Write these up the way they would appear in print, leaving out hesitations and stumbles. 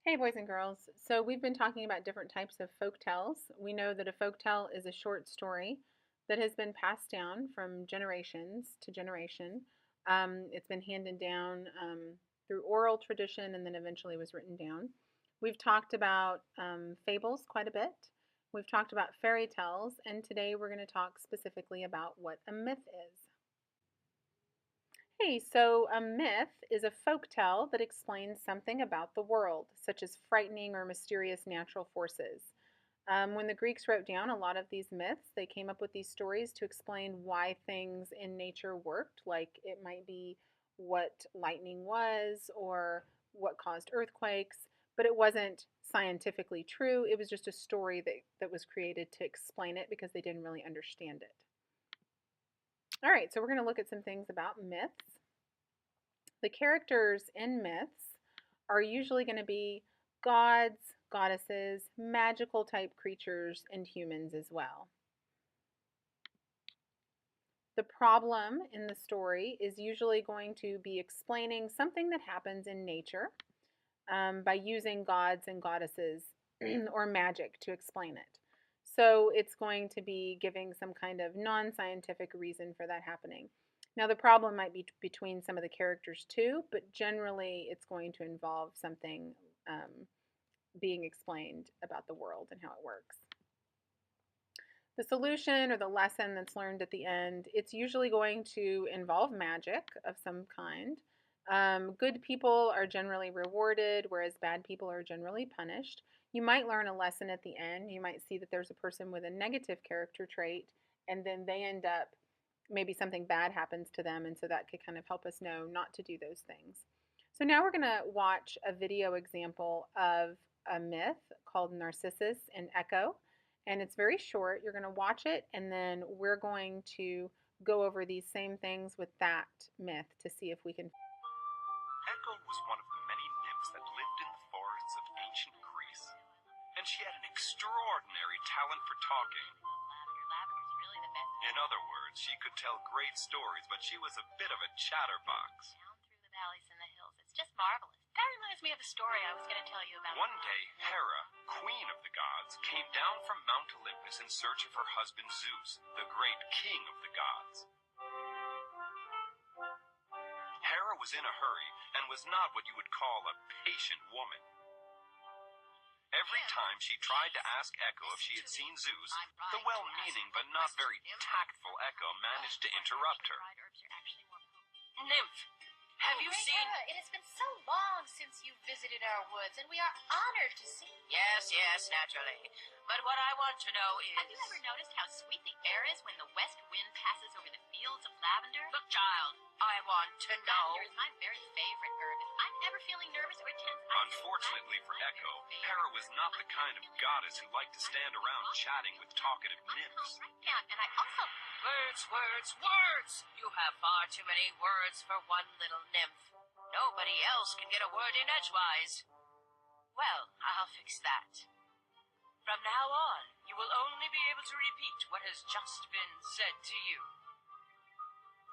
Hey, boys and girls. So, we've been talking about different types of folk tales. We know that a folk tale is a short story that has been passed down from generations to generation. It's been handed down through oral tradition and then eventually was written down. We've talked about fables quite a bit. We've talked about fairy tales, and today we're going to talk specifically about what a myth is. Hey, so a myth is a folk tale that explains something about the world, such as frightening or mysterious natural forces. When the Greeks wrote down a lot of these myths, they came up with these stories to explain why things in nature worked, like it might be what lightning was or what caused earthquakes, but it wasn't scientifically true. It was just a story that was created to explain it because they didn't really understand it. All right, so we're going to look at some things about myths. The characters in myths are usually going to be gods, goddesses, magical type creatures, and humans as well. The problem in the story is usually going to be explaining something that happens in nature by using gods and goddesses or magic to explain it. So it's going to be giving some kind of non scientific reason for that happening. Now, the problem might be between some of the characters too, but generally it's going to involve something being explained about the world and how it works. The solution or the lesson that's learned at the end, it's usually going to involve magic of some kind. Good people are generally rewarded, whereas bad people are generally punished. You might learn a lesson at the end. You might see that there's a person with a negative character trait, and then they end up, maybe something bad happens to them, and so that could kind of help us know not to do those things. So now we're going to watch a video example of a myth called Narcissus and Echo. And it's very short. You're going to watch it, and then we're going to go over these same things with that myth to see if we can. Echo was one of the many nymphs that lived in the forests of ancient Greece, and she had an extraordinary talent for talking. In other words, she could tell great stories, but she was a bit of a chatterbox. Down through the valleys and the hills. It's just marvelous. That reminds me of a story I was going to tell you about. One day, Hera, queen of the gods, came down from Mount Olympus in search of her husband Zeus, the great king of the gods. Hera was in a hurry and was not what you would call a patient woman. Every time she tried to ask Echo if she had seen Zeus, the well-meaning but not very tactful Echo managed to interrupt her. Nymph, have you seen... Hera, it has been so long since you visited our woods, and we are honored to see you. Yes, naturally. But what I want to know is... Have you ever noticed how sweet the air is when the west wind passes over the fields of lavender? Look, child, I want to know... Lavender is my very favorite herb. If I'm ever feeling nervous or tense... Unfortunately for Echo, Hera was not the kind of goddess who liked to stand around chatting with talkative nymphs. Right down, and I also... Words! You have far too many words for one little nymph. Nobody else can get a word in edgewise. Well, I'll fix that. From now on, you will only be able to repeat what has just been said to you.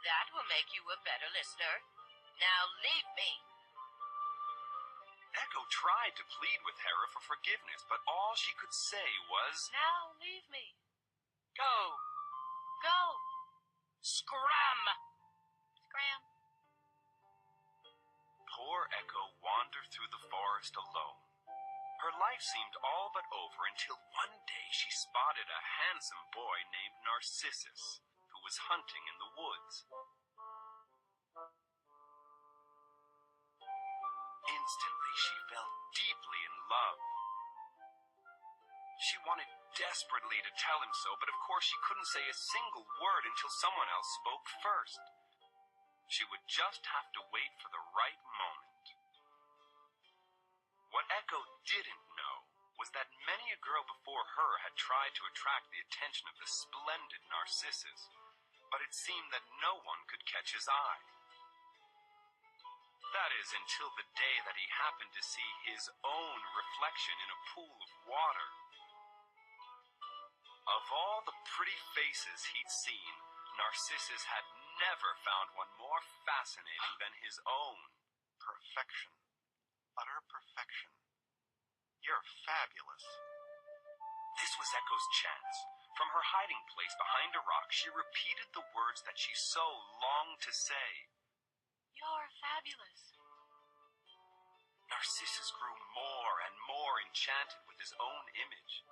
That will make you a better listener. Now leave me. Echo tried to plead with Hera for forgiveness, but all she could say was, Now leave me. Go. Scram. Poor Echo wandered through the forest alone. Her life seemed all but over until one day she spotted a handsome boy named Narcissus, who was hunting in the woods. Instantly, she fell deeply in love. She wanted desperately to tell him so, but of course she couldn't say a single word until someone else spoke first. She would just have to wait for the right moment. What Echo didn't know was that many a girl before her had tried to attract the attention of the splendid Narcissus, but it seemed that no one could catch his eye. That is, until the day that he happened to see his own reflection in a pool of water. Of all the pretty faces he'd seen, Narcissus had never found one more fascinating than his own. Perfection. Utter perfection. You're fabulous. This was Echo's chance. From her hiding place behind a rock, she repeated the words that she so longed to say. You're fabulous. Narcissus grew more and more enchanted with his own image.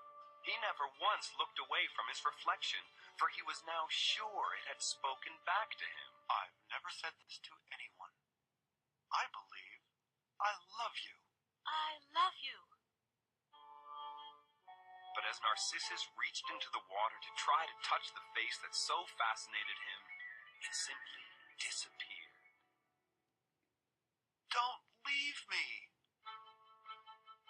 He never once looked away from his reflection, for he was now sure it had spoken back to him. I've never said this to anyone. I believe I love you. I love you. But as Narcissus reached into the water to try to touch the face that so fascinated him, it simply disappeared. Don't leave me!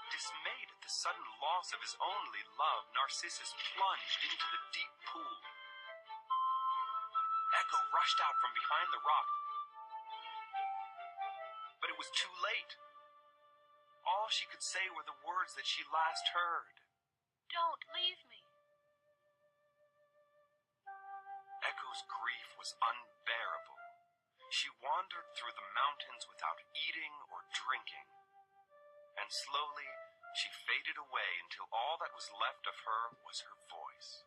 Dismayed at the sudden loss of his only love, Narcissus plunged into the deep pool. Echo rushed out from behind the rock, but it was too late. All she could say were the words that she last heard. Don't leave me. Echo's grief was unbearable. She wandered through the mountains without eating or drinking, and slowly she faded away until all that was left of her was her voice.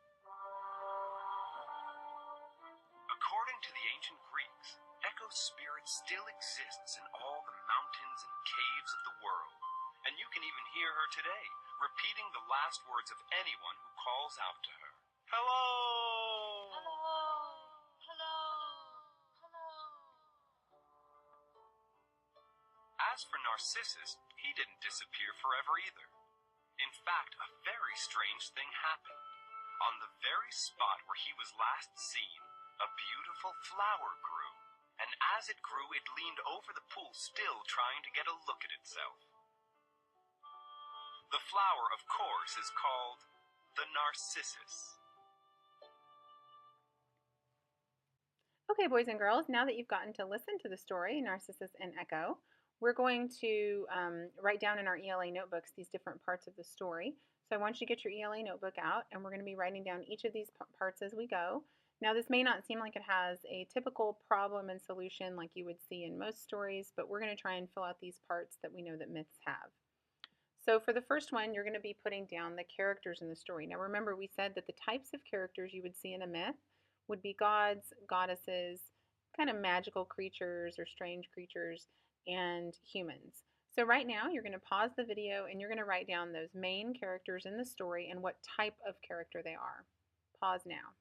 According to the ancient Greeks, Echo's spirit still exists in all the mountains and caves of the world, and you can even hear her today, repeating the last words of anyone who calls out to her. Hello! Hello. Hello. Hello. As for Narcissus, he didn't disappear forever either. In fact, a very strange thing happened. On the very spot where he was last seen, a beautiful flower grew, and as it grew, it leaned over the pool, still trying to get a look at itself. The flower, of course, is called the Narcissus. Okay, boys and girls, now that you've gotten to listen to the story, Narcissus and Echo, we're going to write down in our ELA notebooks these different parts of the story. So I want you to get your ELA notebook out, and we're going to be writing down each of these parts as we go. Now, this may not seem like it has a typical problem and solution like you would see in most stories, but we're going to try and fill out these parts that we know that myths have. So for the first one, you're going to be putting down the characters in the story. Now, remember, we said that the types of characters you would see in a myth would be gods, goddesses, kind of magical creatures or strange creatures, and humans. So right now, you're going to pause the video and you're going to write down those main characters in the story and what type of character they are. Pause now.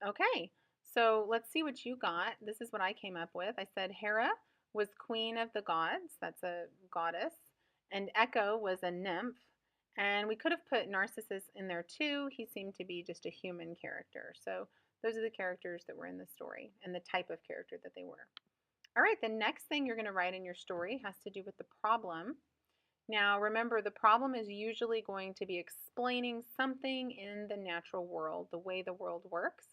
Okay, so let's see what you got. This is what I came up with. I said Hera was queen of the gods. That's a goddess. And Echo was a nymph. And we could have put Narcissus in there too. He seemed to be just a human character. So those are the characters that were in the story and the type of character that they were. All right, the next thing you're going to write in your story has to do with the problem. Now, remember, the problem is usually going to be explaining something in the natural world, the way the world works.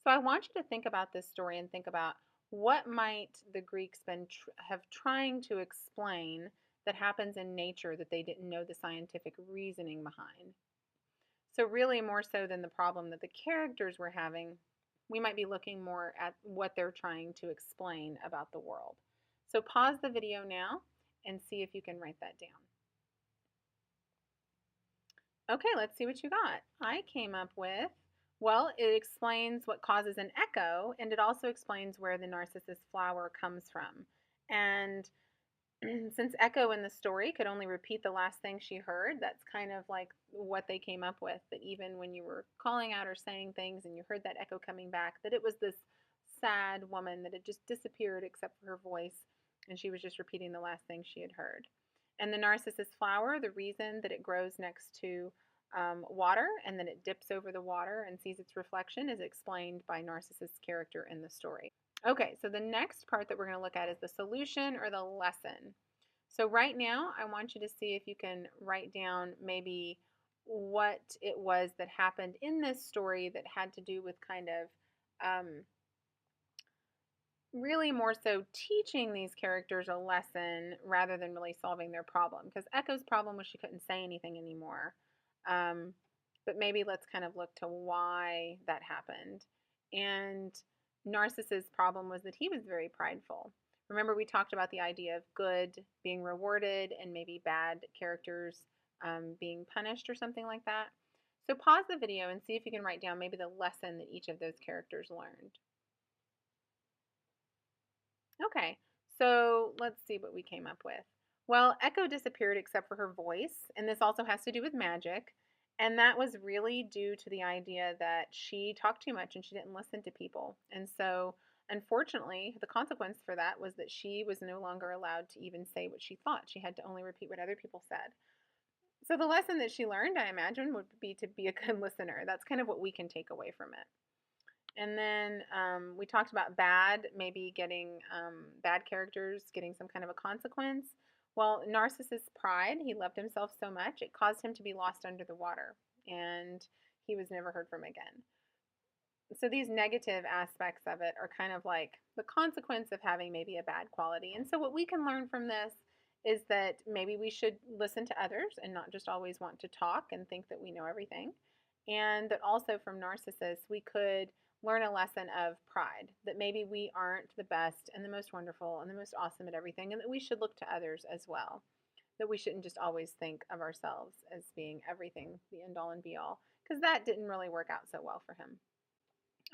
So I want you to think about this story and think about what might the Greeks have trying to explain that happens in nature that they didn't know the scientific reasoning behind. So really, more so than the problem that the characters were having, we might be looking more at what they're trying to explain about the world. So pause the video now and see if you can write that down. Okay, let's see what you got. I came up with, well, it explains what causes an echo, and it also explains where the narcissus flower comes from. And since Echo in the story could only repeat the last thing she heard, that's kind of like what they came up with, that even when you were calling out or saying things and you heard that echo coming back, that it was this sad woman that had just disappeared except for her voice, and she was just repeating the last thing she had heard. And the narcissus flower, the reason that it grows next to water and then it dips over the water and sees its reflection is explained by Narcissus' character in the story. Okay, so the next part that we're going to look at is the solution or the lesson. So right now, I want you to see if you can write down maybe what it was that happened in this story that had to do with kind of really more so teaching these characters a lesson rather than really solving their problem. Because Echo's problem was she couldn't say anything anymore. But maybe let's kind of look to why that happened. And Narcissus' problem was that he was very prideful. Remember, we talked about the idea of good being rewarded and maybe bad characters being punished or something like that. So pause the video and see if you can write down maybe the lesson that each of those characters learned. Okay, so let's see what we came up with. Well, Echo disappeared except for her voice, and this also has to do with magic. And that was really due to the idea that she talked too much and she didn't listen to people. And so, unfortunately, the consequence for that was that she was no longer allowed to even say what she thought. She had to only repeat what other people said. So, the lesson that she learned, I imagine, would be to be a good listener. That's kind of what we can take away from it. And then we talked about bad, maybe getting bad characters getting some kind of a consequence. Well, Narcissus' pride, he loved himself so much, it caused him to be lost under the water, and he was never heard from again. So these negative aspects of it are kind of like the consequence of having maybe a bad quality. And so what we can learn from this is that maybe we should listen to others and not just always want to talk and think that we know everything. And that also from Narcissus, we could learn a lesson of pride, that maybe we aren't the best and the most wonderful and the most awesome at everything, and that we should look to others as well. That we shouldn't just always think of ourselves as being everything, the end all and be all, because that didn't really work out so well for him.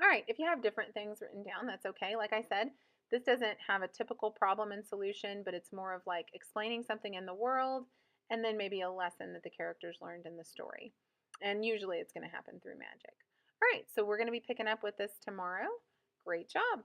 All right, if you have different things written down, that's okay. Like I said, this doesn't have a typical problem and solution, but it's more of like explaining something in the world and then maybe a lesson that the characters learned in the story. And usually it's going to happen through magic. All right, so we're going to be picking up with this tomorrow. Great job.